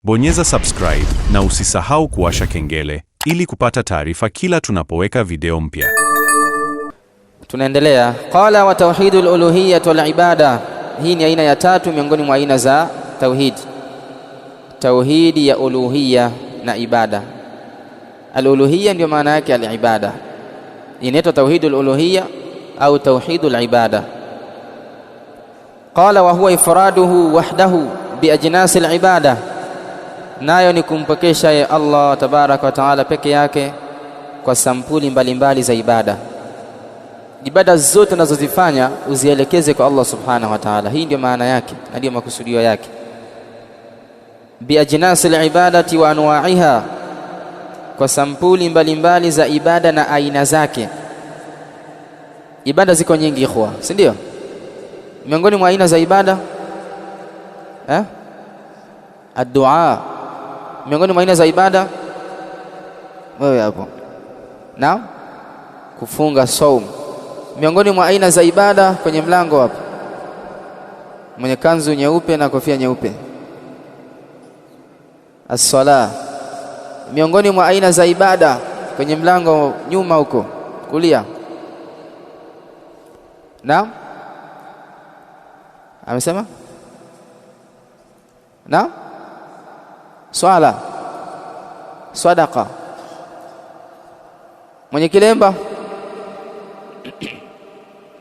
Bonyeza subscribe na usisahau kuwasha kengele ili kupata taarifa kila tunapoweka video mpya. Tunaendelea. Qala wa tauhidul uluhiyyah wal ibada. Hii ni aina ya tatu miongoni mwa aina za tauhid. Tauhidi ya uluhiyya na ibada. Al-uluhiyya ndio maana yake al-ibada. Inaitwa tauhidul uluhiyya au tauhidul ibada. Qala wa huwa ifraduhu wahdahu bi ajnasil ibada. Nayo ni kumpokesha ya Allah tabaraka wa taala peke yake kwa sampuli mbalimbali za ibada. Ibada zote unazozifanya uzielekeze kwa Allah subhanahu wa ta'ala. Hii ndio maana yake na ndio makusudio yake. Bi ajnasil ibadati wa anwa'iha, kwa sampuli mbalimbali za ibada na aina zake. Ibada ziko nyingi ikhwa, si ndio? Miongoni mwa aina za ibada ad-du'a. Miongoni mwa aina za ibada wewe hapo na kufunga saum. Miongoni mwa aina za ibada kwenye mlango hapo mwenye kanzu nyeupe na kofia nyeupe, as-sala. Miongoni mwa aina za ibada kwenye mlango nyuma huko kulia, na amesema na swala, sadaqa. Mwenye kilemba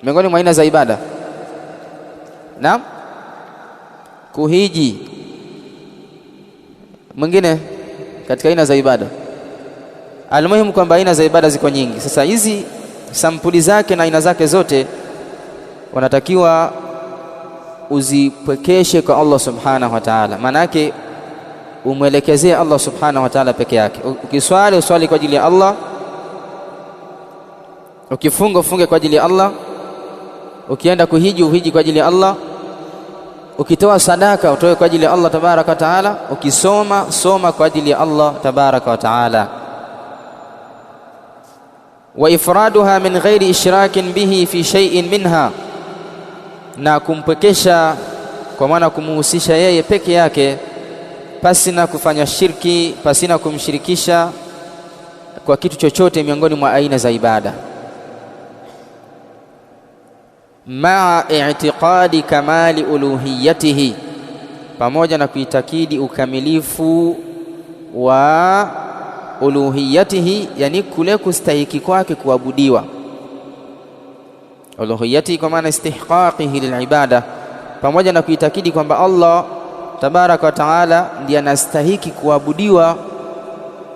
miongoni mwa aina za ibada, na kuhiji mwingine katika aina za ibada. Almuhimu kwamba aina za ibada ziko nyingi. Sasa hizi sampuli zake na aina zake zote wanatakiwa uzipwekeshe kwa Allah subhanahu wa ta'ala. Maana yake umwelekezee Allah subhanahu wa ta'ala peke yake. Ukiswali uswali kwa ajili ya Allah, ukifunga ufunge kwa ajili ya Allah, ukienda kuhiji uhiji kwa ajili ya Allah, ukitoa sadaka utoe kwa ajili ya Allah tabaraka wa taala, ukisoma soma kwa ajili ya Allah tabaraka wa taala. Wa ifraduha min ghairi ishrakin bihi fi shay'in minha, na kumpekesha kwa maana kumuhusisha yeye peke yake pasina kufanya shirki, pasina kumshirikisha kwa kitu chochote miongoni mwa aina za ibada. Maa i'tiqadi kamali uluhiyatihi, pamoja na kuitakidi ukamilifu wa uluhiyatihi, yani kule kustahiki kwake kuabudiwa. Uluhiyati kwa maana istihqaqihi lilibada, pamoja na kuitakidi kwamba Allah tabaraka wa taala ndiye anastahiki kuabudiwa.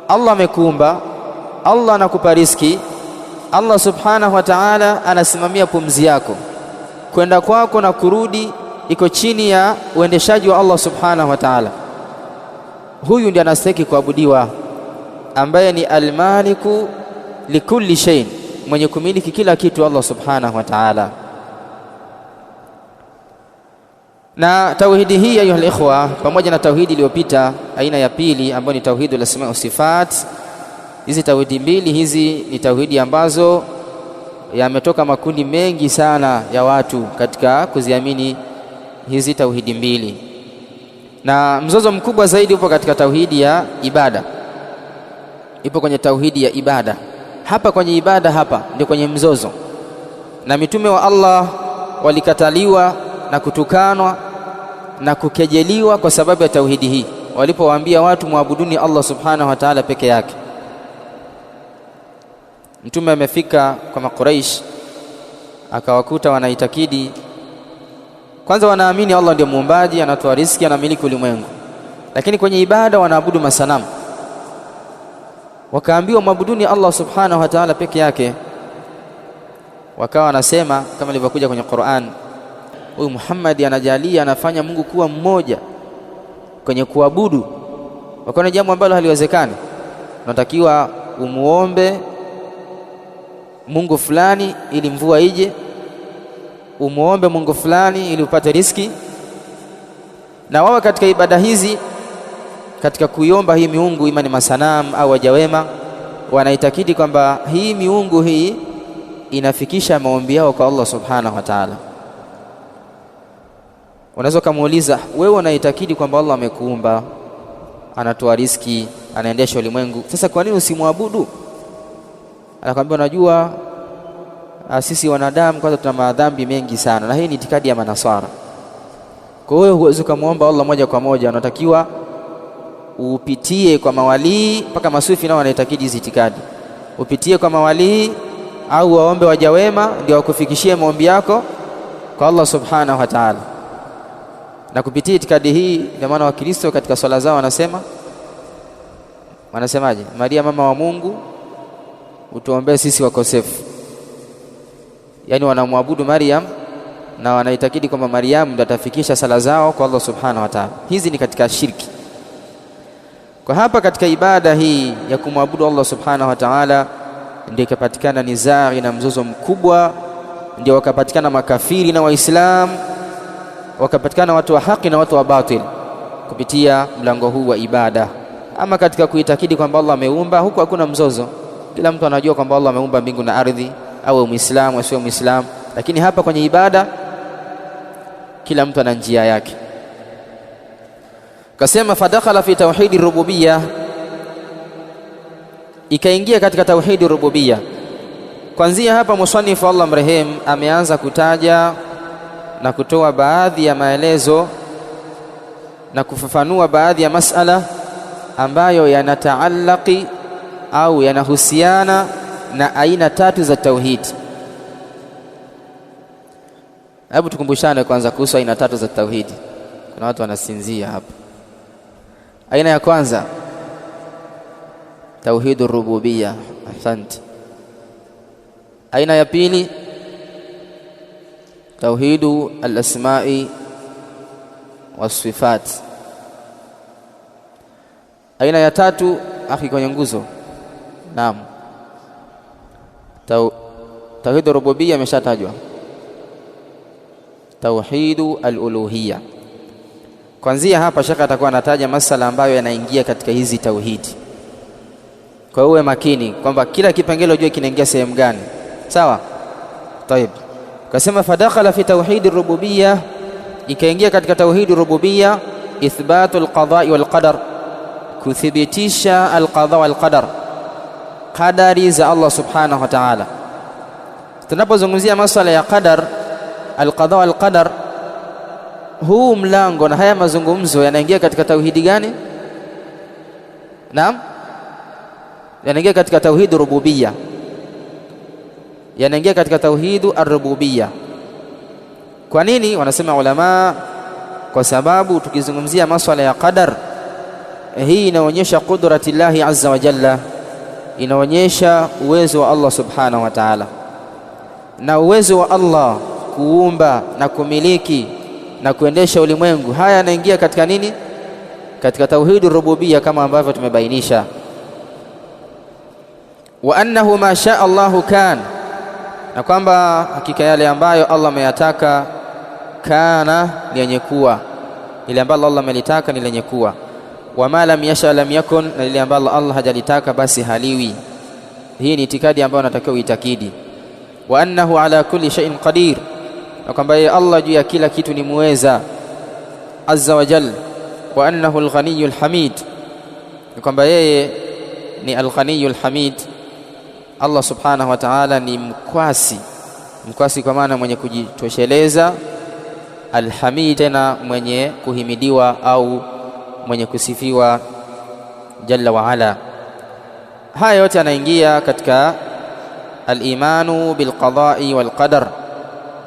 Allah amekuumba, Allah anakupa riziki, Allah subhanahu wa ta'ala anasimamia pumzi yako, kwenda kwako na kurudi iko chini ya uendeshaji wa Allah subhanahu wa ta'ala. Huyu ndiye anastahili kuabudiwa, ambaye ni almaliku likulli shay, mwenye kumiliki kila kitu, Allah subhanahu wa ta'ala. Na tauhidi hii ayuha ikhwa, pamoja na tauhidi iliyopita aina ya pili ambayo ni tauhidul asma wa sifat, hizi tauhidi mbili hizi ni tauhidi ambazo yametoka makundi mengi sana ya watu katika kuziamini hizi tauhidi mbili, na mzozo mkubwa zaidi upo katika tauhidi ya ibada. Ipo kwenye tauhidi ya ibada. Hapa kwenye ibada hapa ndio kwenye mzozo, na mitume wa Allah walikataliwa na kutukanwa na kukejeliwa kwa sababu ya tauhidi hii, walipowaambia watu muabuduni Allah subhanahu wa ta'ala peke yake. Mtume amefika kwa Makuraish akawakuta wanaitakidi, kwanza wanaamini Allah ndiye muumbaji, anatoa riziki, anamiliki ulimwengu, lakini kwenye ibada wanaabudu masanamu. Wakaambiwa muabuduni Allah subhanahu wa ta'ala peke yake, wakawa wanasema kama ilivyokuja kwenye Qur'an, huyu Muhammad anajalia anafanya Mungu kuwa mmoja kwenye kuabudu. Wakaona jambo ambalo haliwezekani, unatakiwa umuombe Mungu fulani ili mvua ije, umuombe Mungu fulani ili upate riziki. Na wao katika ibada hizi, katika kuiomba hii miungu, ima ni masanamu au wajawema, wanaitakidi kwamba hii miungu hii inafikisha maombi yao kwa Allah subhanahu wa ta'ala. Unaweza kumuuliza, wewe unaitakidi kwamba Allah amekuumba, anatoa riziki, anaendesha ulimwengu. Sasa kwa nini usimwabudu? Anakuambia unajua, sisi wanadamu kwanza tuna madhambi mengi sana, na hii ni itikadi ya Manasara. Kwa hiyo huwezi kumwomba Allah moja kwa moja, unatakiwa upitie kwa mawalii. Mpaka masufi nao wanaitakidi hizi itikadi, upitie kwa mawalii au waombe waja wema ndio wakufikishie maombi yako kwa Allah subhanahu wa ta'ala. Na kupitia itikadi hii ndio maana Wakristo katika swala zao wanasemaje? Maria mama wa Mungu, utuombee sisi wakosefu. Yani wanamwabudu Maryam na wanaitakidi kwamba Maryam ndiye atafikisha sala zao kwa Allah subhanahu wa ta'ala. Hizi ni katika shirki. Kwa hapa katika ibada hii ya kumwabudu Allah subhanahu wa ta'ala ndio ikapatikana nizari na mzozo mkubwa, ndio wakapatikana makafiri na Waislamu, wakapatikana watu wa haki na watu wa batil kupitia mlango huu wa ibada. Ama katika kuitakidi kwamba Allah ameumba, huku hakuna mzozo. Kila mtu anajua kwamba Allah ameumba mbingu na ardhi, awe Muislamu asiwe Muislamu. Lakini hapa kwenye ibada kila mtu ana njia yake. Kasema fadakhala fi tauhidi rububiyya, ikaingia katika tauhidi rububiyya. Kwanzia hapa musanifu Allah mrehemu ameanza kutaja na kutoa baadhi ya maelezo na kufafanua baadhi ya masala ambayo yanataallaki au yanahusiana na aina tatu za tauhid. Hebu tukumbushane kwanza kuhusu aina tatu za tauhid. Kuna watu wanasinzia hapa. Aina ya kwanza tauhidur rububiyya. Asante. Aina ya pili tauhidu al-asma'i was-sifat. Aina ya tatu akhi kwenye nguzo. Naam. Tauhidur rububiyya imeshatajwa. Tauhidu al-uluhiyya. Kwanzia hapa shaka atakuwa anataja masala ambayo yanaingia katika hizi tauhidi. Kwa hiyo uwe makini kwamba kila kipengele ujue kinaingia sehemu gani. Sawa? Tayeb. Kasema fadakhala fi tauhidir rububiyya, ikaingia katika tauhidur rububiyya ithbatul qada'i wal qadar, kuthibitisha al qada wal qadar, qadari za Allah subhanahu wa ta'ala. Tunapozungumzia masuala ya qadar, al qada wal qadar, huu mlango na haya mazungumzo yanaingia katika tauhidi gani? Naam, yanaingia katika tauhid rububiyya, yanaingia katika tauhidu ar-rububiyya. Kwa nini wanasema ulama? Kwa sababu tukizungumzia masuala ya qadar, hii inaonyesha qudratillahi azza wa jalla, inaonyesha uwezo wa Allah subhanahu wa ta'ala. Na uwezo wa Allah kuumba na kumiliki na kuendesha ulimwengu, haya yanaingia katika nini? Katika tauhidur rububiyya, kama ambavyo tumebainisha. Wa annahu ma shaa Allahu kan, na kwamba hakika yale ambayo Allah ameyataka kana ni yenye kuwa, ile ambayo Allah amelitaka ni lenye kuwa. Wa ma lam yasha lam yakun, na ile ambayo Allah hajalitaka basi haliwi. Hii ni itikadi ambayo natakiwa uitakidi. Wa annahu ala kulli shay'in qadir, na kwamba yeye Allah juu ya kila kitu ni muweza azza wa jalla. Wa annahu al-ghaniyyul hamid, na kwamba yeye ni al-ghaniyyul hamid. Allah subhanahu wa ta'ala ni mkwasi kwa maana mwenye kujitosheleza, al-hamid tena mwenye kuhimidiwa au mwenye kusifiwa jalla wa ala. Haya yote yanaingia katika al-imanu bil qada'i wal qadar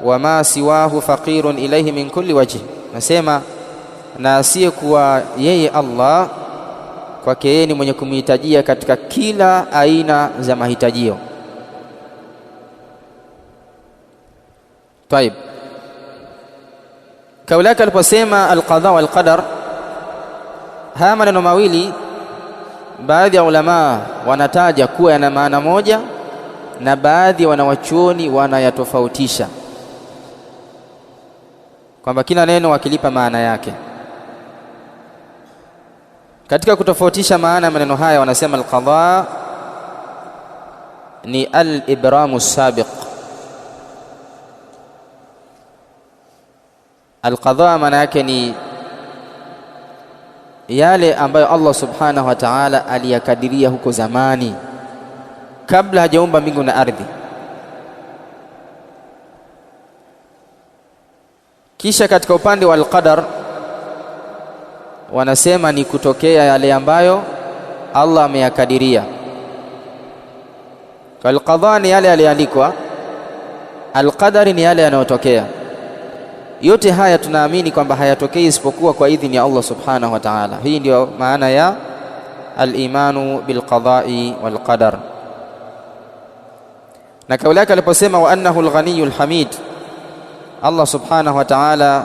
wa ma siwahu faqirun ilayhi min kulli wajh. Nasema na asiyekuwa yeye Allah, kwake yeye ni mwenye kumhitajia katika kila aina za mahitajio. Taib, kaulaka aliposema al-qadha wal qadar, haya maneno mawili baadhi ya ulama wanataja kuwa yana maana moja na baadhi ya wanawachuoni wanayatofautisha, kwamba kila neno wakilipa maana yake. Katika kutofautisha maana ya maneno haya wanasema al-qadha ni al-ibramu sabiq. Al-qadha maana yake ni yale ambayo Allah subhanahu wa ta'ala aliyakadiria huko zamani kabla hajaumba mbingu na ardhi. Kisha katika upande wa al-qadar wanasema ni kutokea yale ambayo Allah ameyakadiria. Kwa al-qadha ni yale yaliyoandikwa, al-qadari ni yale yanayotokea. Yote haya tunaamini kwamba hayatokei isipokuwa kwa idhini ya Allah subhanahu wa ta'ala. Hii ndio maana ya al-imanu bil-qada'i wal-qadar. Na kauli yake aliposema wa annahu al-ghaniyyul hamid, Allah subhanahu wa ta'ala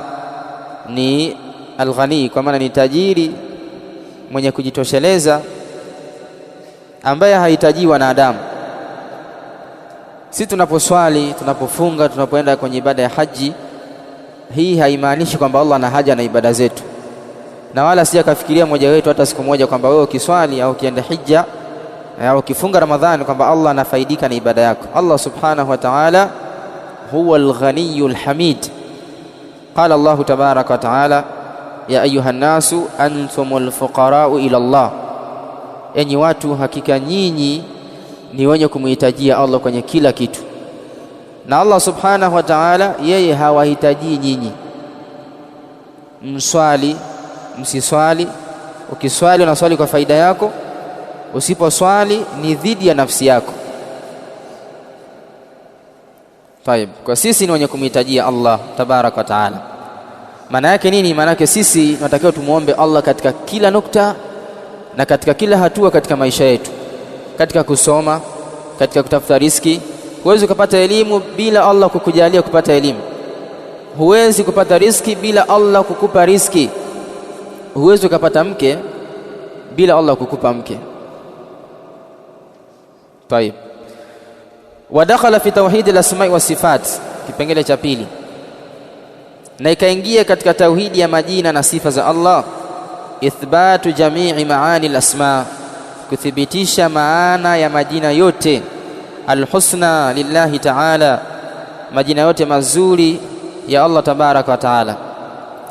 ni al-ghani, kwa maana ni tajiri mwenye kujitosheleza ambaye hahitaji wanadamu. Sisi tunaposwali, tunapofunga, tunapoenda kwenye ibada ya haji, hii haimaanishi kwamba Allah ana haja na ibada zetu, na wala si akafikiria mmoja wetu hata siku moja kwamba wewe ukiswali au ukienda hija au ukifunga Ramadhani kwamba Allah anafaidika na ibada yako. Allah subhanahu wa ta'ala huwa al-ghaniyyul hamid. Qala Allah tabaraka wa ta'ala ya ayuha nasu antumul fuqara'u ila Allah, enyi watu, hakika nyinyi ni wenye kumhitajia Allah kwenye kila kitu. Na Allah subhanahu wa ta'ala yeye hawahitaji nyinyi. Mswali, msiswali, ukiswali unaswali kwa faida yako, usiposwali ni dhidi ya nafsi yako. Tayeb, kwa sisi ni wenye kumhitajia Allah tabaraka wa ta'ala. Maana yake nini? Maana yake sisi tunatakiwa tumuombe Allah katika kila nukta na katika kila hatua katika maisha yetu, katika kusoma, katika kutafuta riziki. Huwezi kupata elimu bila Allah kukujalia kupata elimu. Huwezi kupata riziki bila Allah kukupa riziki. Huwezi kupata mke bila Allah kukupa mke. Tayeb, wadakhala fi tauhid al-asma' wa sifat, kipengele cha pili, na ikaingia katika tauhidi ya majina na sifa za Allah. Ithbatu jamii maani al-asma', kuthibitisha maana ya majina yote al-husna lillahi ta'ala, majina yote mazuri ya Allah tabaraka wa ta'ala.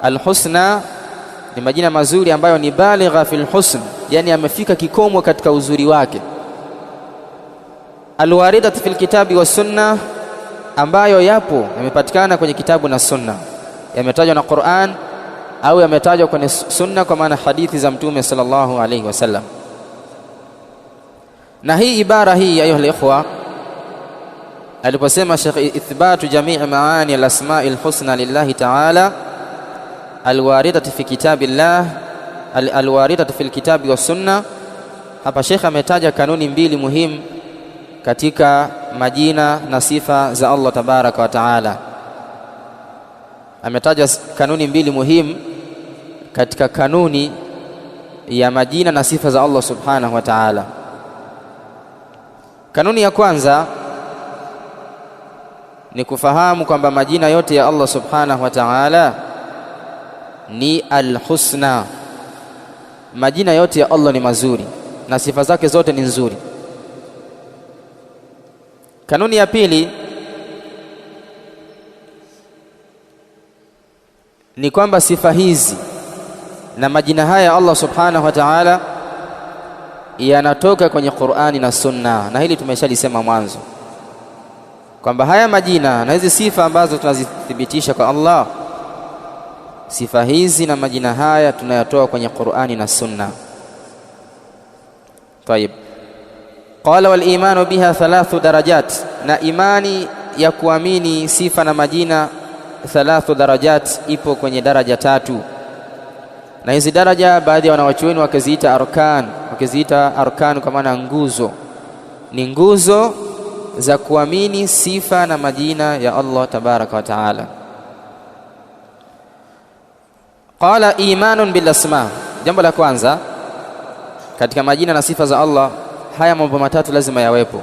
Al-husna ni majina mazuri ambayo ni baligha fil husn, yani amefika kikomo katika uzuri wake. Al-waridatu fil kitabi was sunna, ambayo yapo yamepatikana kwenye kitabu na sunna, yametajwa na Qur'an au yametajwa kwenye sunna, kwa maana hadithi za Mtume sallallahu alayhi wasallam. Na hii ibara hii ayuha al-ikhwa, aliposema Sheikh ithbatu jamii maani al-asma'i al-husna lillahi ta'ala al-waridatu fi kitabillah al-waridatu fil kitabi was sunna, hapa Sheikh ametaja kanuni mbili muhimu katika majina na sifa za Allah tabaraka wa ta'ala. Ametaja kanuni mbili muhimu katika kanuni ya majina na sifa za Allah subhanahu wa ta'ala. Kanuni ya kwanza ni kufahamu kwamba majina yote ya Allah subhanahu wa ta'ala ni al-husna. Majina yote ya Allah ni mazuri na sifa zake zote ni nzuri. Kanuni ya pili ni kwamba sifa hizi na majina haya Allah subhanahu wa ta'ala yanatoka kwenye Qur'ani na Sunna, na hili tumeshalisema mwanzo kwamba haya majina na hizi sifa ambazo tunazithibitisha kwa Allah, sifa hizi na majina haya tunayatoa kwenye Qur'ani na Sunna. Tayeb, qala wal imanu biha 3 darajat, na imani ya kuamini sifa na majina 3 darajat ipo kwenye daraja 3. Na hizi daraja baadhi ya wanawachuoni wakiziita arkan, kwa maana nguzo. Ni nguzo za kuamini sifa na majina ya Allah tabaraka wa taala. Qala imanun bil asma, jambo la kwanza katika majina na sifa za Allah, haya mambo matatu lazima yawepo.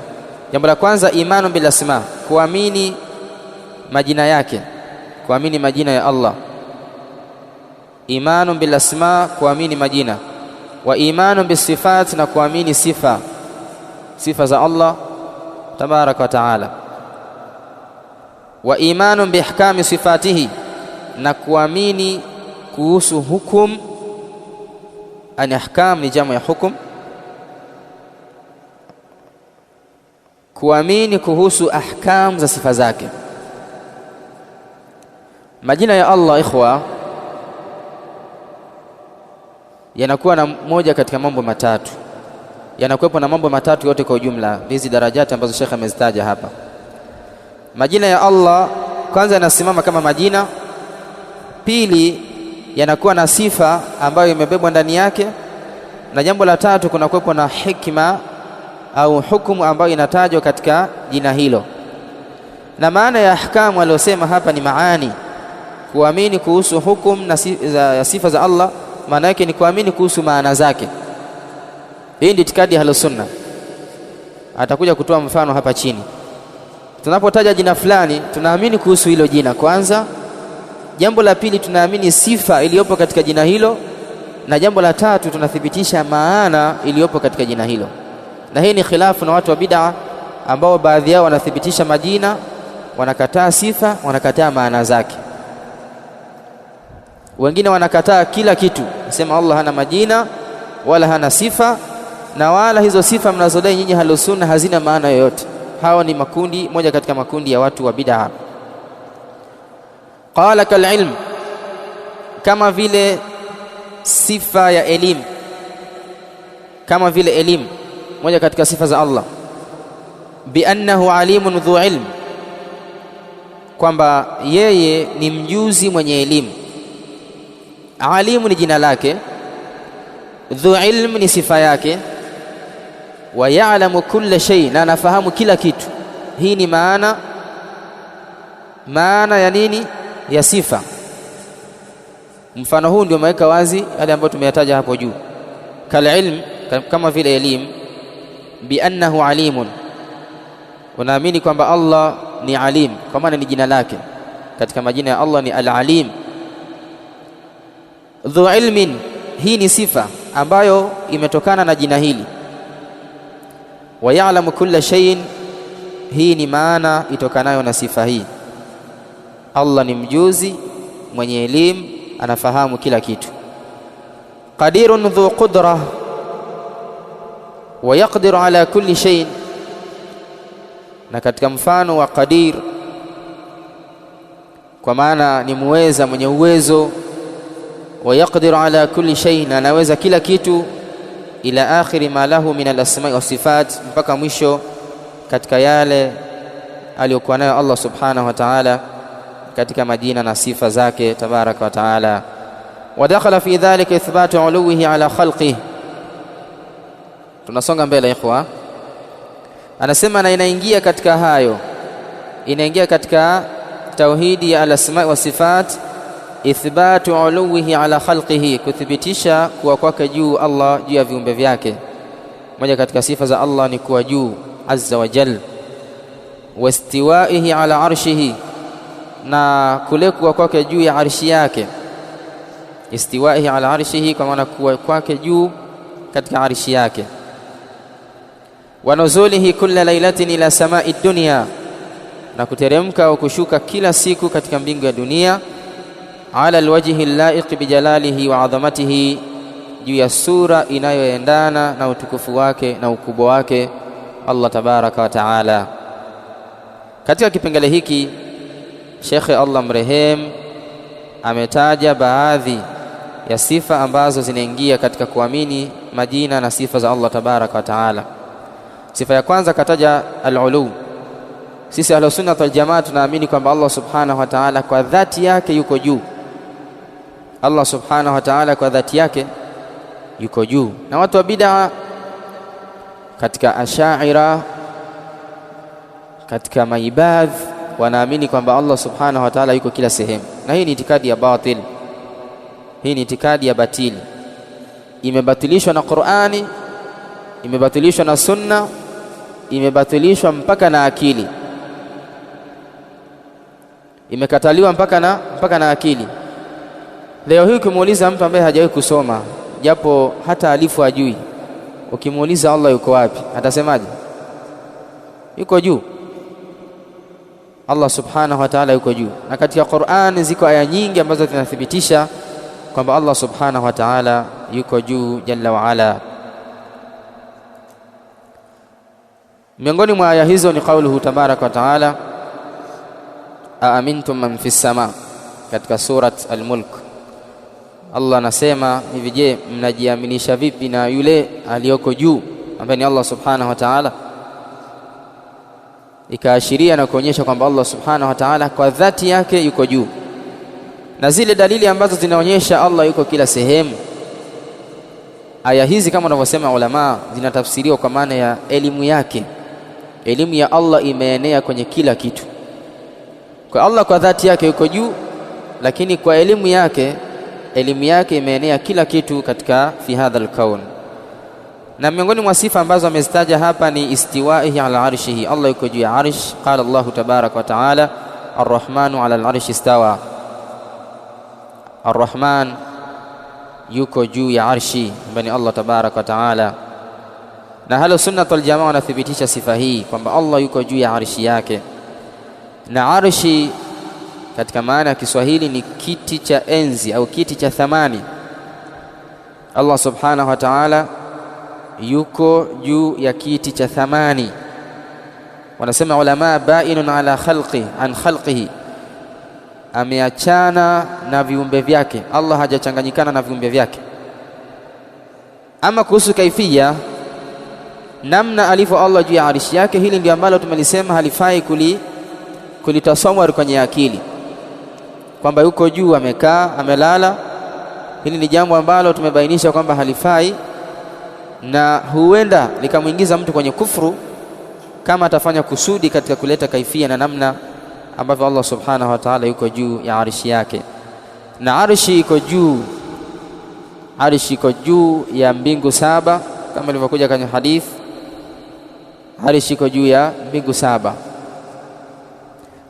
Jambo la kwanza, imanun bil asma, kuamini majina yake, kuamini majina ya Allah. Imanun bil asma, kuamini majina, wa imanun bis sifat, na kuamini sifa za Allah tabaraka wa taala, wa imanun bi ihkami sifatihi, na kuamini kuhusu hukum Ani ahkam ni jamu ya hukum. Kuamini kuhusu ahkam za sifa zake. Majina ya Allah ikhwa yanakuwa na moja katika mambo matatu, yanakuwepo na mambo matatu yote kwa ujumla, hizi darajati ambazo Sheikh amezitaja hapa. Majina ya Allah kwanza yanasimama kama majina, pili yanakuwa na sifa ambayo imebebwa ndani yake, na jambo la tatu kuna kuwepo na hikma au hukumu ambayo inatajwa katika jina hilo. Na maana ya ahkamu aliyosema hapa ni maani, kuamini kuhusu hukumu na sifa za Allah, maana yake ni kuamini kuhusu maana zake. Hii ndio itikadi ya Ahlus Sunna. Atakuja kutoa mfano hapa chini. Tunapotaja jina fulani tunaamini kuhusu hilo jina kwanza, jambo la pili tunaamini sifa iliyopo katika jina hilo, na jambo la tatu tunathibitisha maana iliyopo katika jina hilo. Na hii ni khilafu na watu wa bid'a ambao baadhi yao wanathibitisha majina, wanakataa sifa, wanakataa maana zake. Wengine wanakataa kila kitu, nasema Allah hana majina wala hana sifa, na wala hizo sifa mnazodai nyinyi Ahlus Sunna hazina maana yoyote. Hawa ni makundi moja katika makundi ya watu wa bid'a. Qala kal ilm, kama vile sifa ya elimu, kama vile elimu moja katika sifa za Allah. Bi annahu alimun dhu ilm, kwamba yeye ni mjuzi mwenye elimu. Alimu ni jina lake, dhu ilm ni sifa yake, wa ya'lamu kulla shay, na anafahamu kila kitu. Hii ni maana ya nini? Ya sifa. Mfano huu ndio umeweka wazi yale ambayo tumeyataja hapo juu. Kal ilm, kama vile elimu. Bi annahu alimun, unaamini kwamba Allah ni alim, kwa maana ni jina lake. Katika majina ya Allah ni al-alim. Dhu ilmin, hii ni sifa ambayo imetokana na jina hili. Wa ya'lamu kulla shay'in, hii ni maana itokanayo na sifa hii. Allah ni mjuzi mwenye elimu, anafahamu kila kitu. Qadirun dhu qudrah wa yaqdiru ala kulli shay'in, na katika mfano wa qadir kwa maana ni muweza, mwenye uwezo. Wa yaqdiru ala kulli shay'in, anaweza kila kitu. Ila akhiri ma lahu min al-asma'i was sifat, mpaka mwisho katika yale aliyokuwa nayo Allah subhanahu wa ta'ala katika majina na sifa zake tabaraka wa ta'ala. Wa dakhala fi dhalika ithbatu uluwihi ala khalqihi. Tunasonga mbele ikhwa. Anasema na inaingia katika hayo, inaingia katika tauhidi ya al-asma' wa sifat, ithbatu uluwihi ala khalqihi, kuthibitisha kuwa kwake juu Allah juu ya viumbe vyake. Moja katika sifa za Allah ni kuwa juu azza wa jalla. Wastiwaihi ala arshihi, na kule kuwa kwake juu ya arshi yake. Istiwaihi ala arshihi, kwa maana kuwa kwake juu katika arshi yake. Wa nuzulihi kulla lailatin ila samai dunya, na kuteremka au kushuka kila siku katika mbingu ya dunia. Ala alwajhi allaiq bijalalihi wa adhamatihi, juu ya sura inayoendana na utukufu wake na ukubwa wake Allah tabaraka wa taala. Katika kipengele hiki Sheikh Allah mrehem ametaja baadhi ya sifa ambazo zinaingia katika kuamini majina na sifa za Allah tabaraka wa taala. Sifa ya kwanza kataja al-ulu. Sisi Ahlus Sunnah wal Jamaa tunaamini kwamba Allah subhanahu wa ta'ala kwa dhati yake yuko juu. Allah subhanahu wa ta'ala kwa dhati yake yuko juu. Na watu wa bid'a katika Ash'ira, katika maibadh, wanaamini kwamba Allah subhanahu wa ta'ala yuko kila sehemu, na hii ni itikadi ya batil. Hii ni itikadi ya batili, imebatilishwa na Qur'ani, imebatilishwa na Sunna, imebatilishwa mpaka na akili, imekataliwa mpaka na akili. Leo hii ukimuuliza mtu ambaye hajawahi kusoma japo hata alifu hajui, ukimuuliza Allah yuko wapi, atasemaje? Yuko juu. Allah subhanahu wa ta'ala yuko juu. Na katika Qur'an ziko aya nyingi ambazo zinathibitisha kwamba Allah subhanahu wa ta'ala yuko juu jalla wa ala. Miongoni mwa aya hizo ni kauluhu tabaraka wa ta'ala, aamintum man fis sama, katika surat Al-Mulk. Allah anasema hivi, je, mnajiaminisha vipi na yule aliyoko juu ambaye ni Allah subhanahu wa ta'ala? Ikaashiria na kuonyesha kwamba Allah subhanahu wa ta'ala kwa dhati yake yuko juu, na zile dalili ambazo zinaonyesha Allah yuko kila sehemu. Aya hizi kama wanavyosema ulama zinatafsiriwa kwa maana ya elimu yake. Elimu ya Allah imeenea kwenye kila kitu. Kwa Allah kwa dhati yake yuko juu, lakini kwa elimu yake imeenea kila kitu katika fi hadha al-kaun. Na miongoni mwa sifa ambazo amezitaja hapa ni istiwaihi ala arshihi, Allah yuko juu ya arsh. Qala Allahu tabaraka wa taala, arrahmanu ala al-arshi istawa. Arrahman yuko juu ya arshi, ambaye ni Allah tabaraka wa taala. Na Ahlus Sunnah wal Jamaa wanathibitisha sifa hii kwamba Allah yuko juu ya arshi yake. Na arshi katika maana ya Kiswahili ni kiti cha enzi au kiti cha thamani. Allah subhanahu wa ta'ala yuko juu ya kiti cha thamani. Wanasema ulama, bainun ala khalqihi, ameachana na viumbe vyake. Allah hajachanganyikana na viumbe vyake. Ama kuhusu kaifia, namna alivyo Allah juu ya arshi yake, hili ndio ambalo tumelisema halifai kulitasawwar kwenye akili kwamba yuko juu amekaa amelala. Hili ni jambo ambalo tumebainisha kwamba halifai, na huenda likamuingiza mtu kwenye kufru kama atafanya kusudi katika kuleta kaifia na namna ambavyo Allah subhanahu wa ta'ala yuko juu ya arshi yake. Na arshi iko juu ya mbingu saba kama ilivyokuja kwenye hadith. Arshi iko juu ya mbingu saba.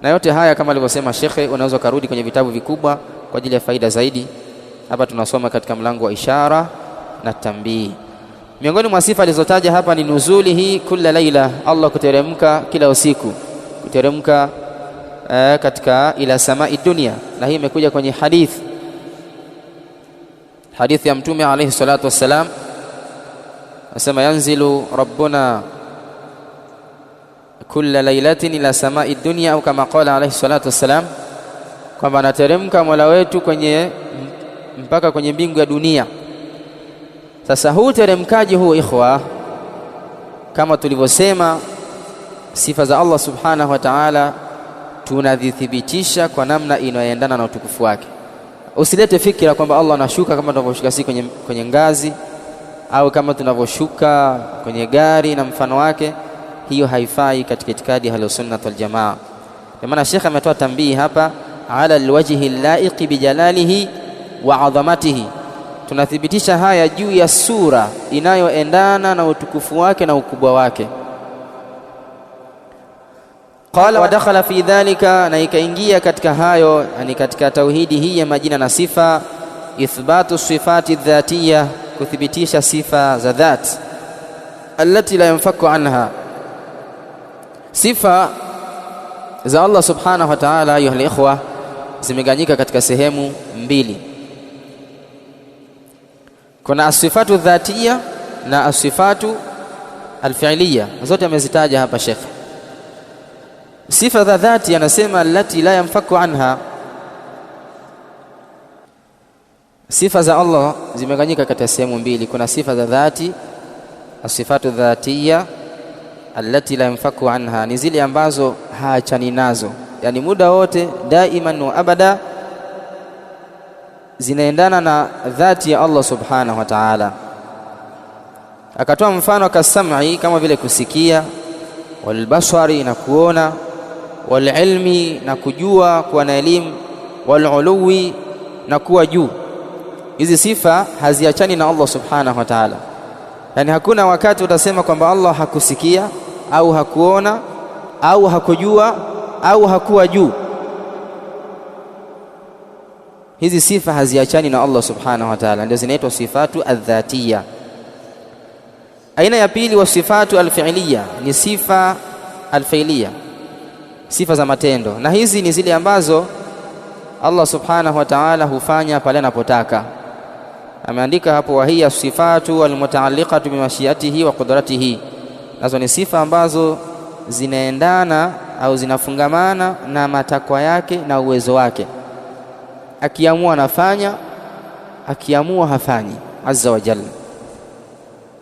Na yote haya kama alivyosema shekhe, unaweza kurudi kwenye vitabu vikubwa kwa ajili ya faida zaidi. Hapa tunasoma katika mlango wa ishara na tambii. Miongoni mwa sifa alizotaja hapa ni nuzulihi kulla laila, Allah kuteremka kila usiku, kuteremka katika ila samai dunia. Na hii imekuja kwenye hadithi ya Mtume alayhi salatu wassalam, asema yanzilu rabbuna kulla lailatin ila samai dunya, au kama qala alayhi salatu wassalam, kwamba anateremka Mola wetu mpaka kwenye mbingu ya dunia. Sasa huu teremkaji huu, ikhwa, kama tulivyosema, sifa za Allah subhanahu wa ta'ala tunadhithibitisha kwa namna inayoendana na utukufu wake. Usilete fikira kwamba Allah anashuka kama tunavyoshuka sisi kwenye ngazi, au kama tunavyoshuka kwenye gari na mfano wake. Hiyo haifai katika itikadi ya Ahlus Sunnah wal Jamaa. Kwa maana Sheikh ametoa tambii hapa, ala alwajhi laiqi bijalalihi wa adhamatihi, tunathibitisha haya juu ya sura inayoendana na utukufu wake na ukubwa wake. Qala wa dakhala fi dhalika, na ikaingia katika hayo, yani katika tauhidi hii ya majina na sifa, ithbatu sifati dhatiyya, kuthibitisha sifa za dhat, allati la yanfaku anha, sifa za Allah subhanahu wa ta'ala. Ayuha ikhwa, zimeganyika katika sehemu mbili. Kuna asifatu dhatiyya na asifatu alfi'liyya, zote amezitaja hapa Sheikh. Sifa za dhati anasema allati la yanfaku anha. Sifa za Allah zimeganyika katika sehemu mbili. Kuna sifa za dhati, asifatu dhatiyya allati la yanfaku anha, ni zile ambazo haachani nazo, yani muda wote daiman wa abada zinaendana na dhati ya Allah subhanahu wa ta'ala. Akatoa mfano kasam'i, kama vile kusikia, walbasari, na kuona, walilmi, na kujua, kuwa na elimu, waluluwi, na kuwa juu. Hizi sifa haziachani na Allah subhanahu wa ta'ala. Yani hakuna wakati utasema kwamba Allah hakusikia au hakuona au hakujua au hakuwa juu. Hizi sifa haziachani na Allah subhanahu wa ta'ala, ndio zinaitwa sifatu adh-dhatiyya. Aina ya pili wa sifatu al-fi'liyya ni sifa al-fi'liyya, sifa za matendo. Na hizi ni zile ambazo Allah subhanahu wa ta'ala hufanya pale anapotaka. Ameandika hapo, wa hiya sifatu almutaalliqatu bimashiatihi wa qudratihi, nazo ni sifa ambazo zinaendana au zinafungamana na matakwa yake na uwezo wake. Akiamua anafanya, akiamua hafanyi, azza wa jalla.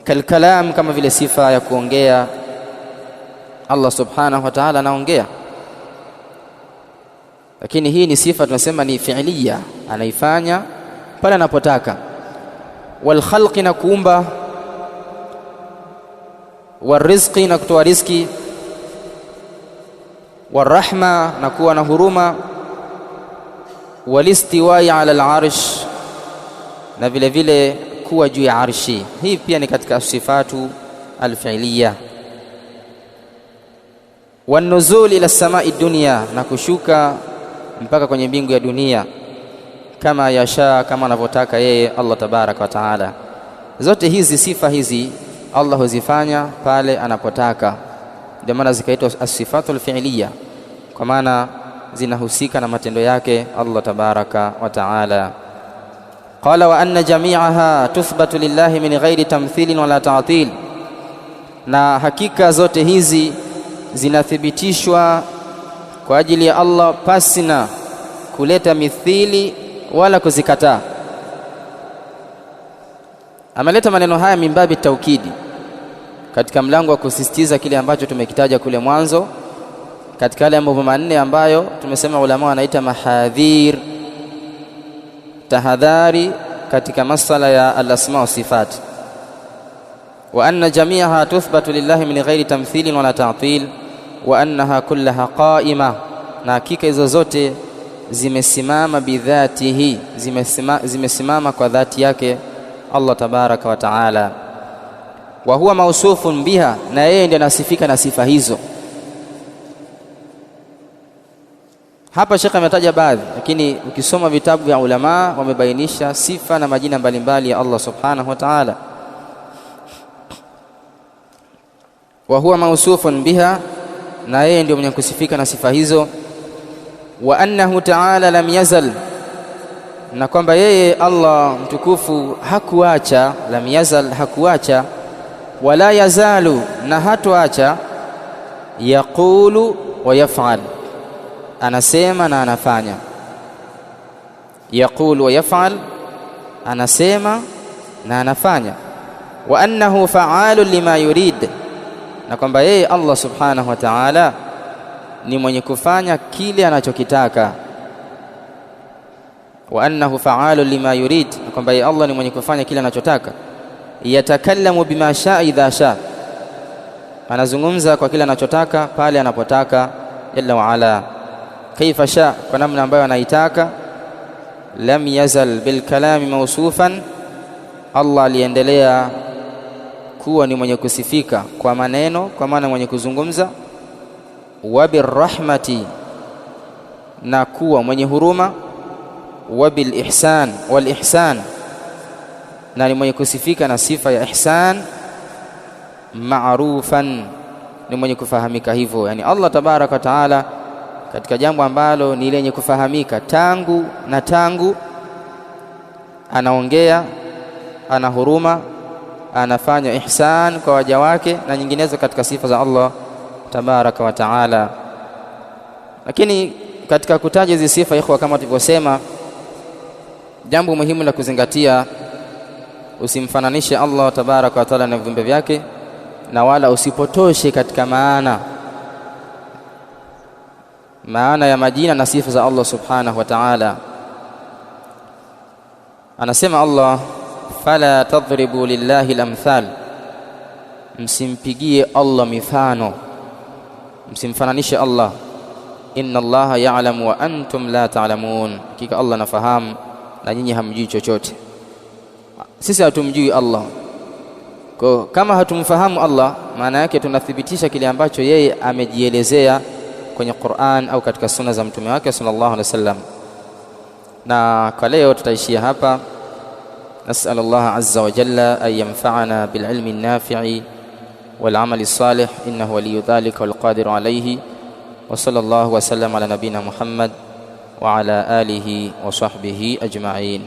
Kalkalam, kama vile sifa ya kuongea. Allah subhanahu wa ta'ala anaongea, lakini hii ni sifa tunasema ni fi'liya, anaifanya pale anapotaka. Wal khalqi, na kuumba. Wal rizqi, na kutoa riziki. Wal rahma, na kuwa na huruma. Wal istiwai ala al-arsh, na vile vile kuwa juu ya arshi. Hii pia ni katika sifatu al-fi'liya. Wan nuzul ila samai dunya, na kushuka mpaka kwenye mbingu ya dunia. Kama yasha, kama anavyotaka yeye Allah tabaraka wa taala. Zote hizi sifa hizi Allah huzifanya pale anapotaka, ndio maana zikaitwa as-sifatul fi'liya, kwa maana zinahusika na matendo yake Allah tabaraka wa taala. Qala wa anna jami'aha tuthbatu lillahi min ghairi tamthilin wala ta'til, na hakika zote hizi zinathibitishwa kwa ajili ya Allah pasina kuleta mithili wala kuzikataa. Ameleta maneno haya mimbabi taukidi, katika mlango wa kusisitiza kile ambacho tumekitaja kule mwanzo, katika yale mambo manne ambayo tumesema ulama wanaita mahadhir, tahadhari katika masala ya al-asma wa sifat. Wa anna jami'aha tuthbatu lillahi min ghairi tamthilin wala ta'til wa annaha kullaha qa'ima, na hakika hizo zote zimesimama bidhatihi, zimesimama kwa dhati yake Allah tabaraka wa taala. Wa huwa mausufun biha, na yeye ndiye anasifika na sifa hizo. Hapa Sheikh ametaja baadhi, lakini ukisoma vitabu vya ulama wamebainisha sifa na majina mbalimbali ya Allah subhanahu wa ta'ala. Wa huwa mausufun biha, na yeye ndiye mwenye kusifika na sifa hizo. Wa annahu ta'ala lam yazal, na kwamba yeye Allah mtukufu hakuacha, lam yazal, hakuacha, wala yazalu, na hatoacha, yaqulu wa yaf'al, anasema na anafanya. Yaqulu wa yaf'al, anasema na anafanya. Wa annahu fa'alun lima yurid, na kwamba yeye Allah subhanahu wa ta'ala ni mwenye kufanya kile anachokitaka. Wa annahu fa'alun lima yurid, na kwamba yeye Allah ni mwenye kufanya kile anachotaka. Yatakallamu bima sha'a idha sha'a, anazungumza kwa kile anachotaka pale anapotaka, jalla wa ala. Kaifa sha'a, kwa namna ambayo anaitaka. Lam yazal bil kalami mawsufan, Allah aliendelea kuwa ni mwenye kusifika kwa maneno, kwa maana mwenye kuzungumza. Wa birrahmati, na kuwa mwenye huruma. Wa bil ihsan, wal ihsan, na ni mwenye kusifika na sifa ya ihsan. Ma'rufan, ni mwenye kufahamika hivyo. Yani Allah tabaraka wa taala katika jambo ambalo ni lenye kufahamika tangu na tangu, anaongea, ana huruma, anafanya ihsan kwa waja wake na nyinginezo katika sifa za Allah tabaraka wa taala. Lakini katika kutaja hizi sifa, ikhwa, kama tulivyosema, jambo muhimu la kuzingatia, usimfananishe Allah tabaraka wa taala na viumbe vyake, na wala usipotoshe katika maana ya majina na sifa za Allah subhanahu wa ta'ala. Anasema Allah, fala tadhribu lillahi al-amthal, msimpigie Allah mifano, msimfananishe Allah. Inna Allaha ya'lamu wa antum la ta'lamun, hakika Allah nafahamu na nyinyi hamjui chochote. Sisi hatumjui Allah, kwa kama hatumfahamu Allah, maana yake tunathibitisha kile ambacho yeye amejielezea kwenye Qur'an au katika sunna za mtume wake sallallahu alaihi wasallam. Na kwa leo tutaishia hapa. Nas'alullah azza wa jalla an yanfa'ana bil ilmi an-nafi'i wal 'amali as-salih, innahu waliyyu dhalika wal qadiru alayhi. Wa sallallahu wa sallam ala nabiyyina Muhammad wa ala alihi wa sahbihi ajma'in.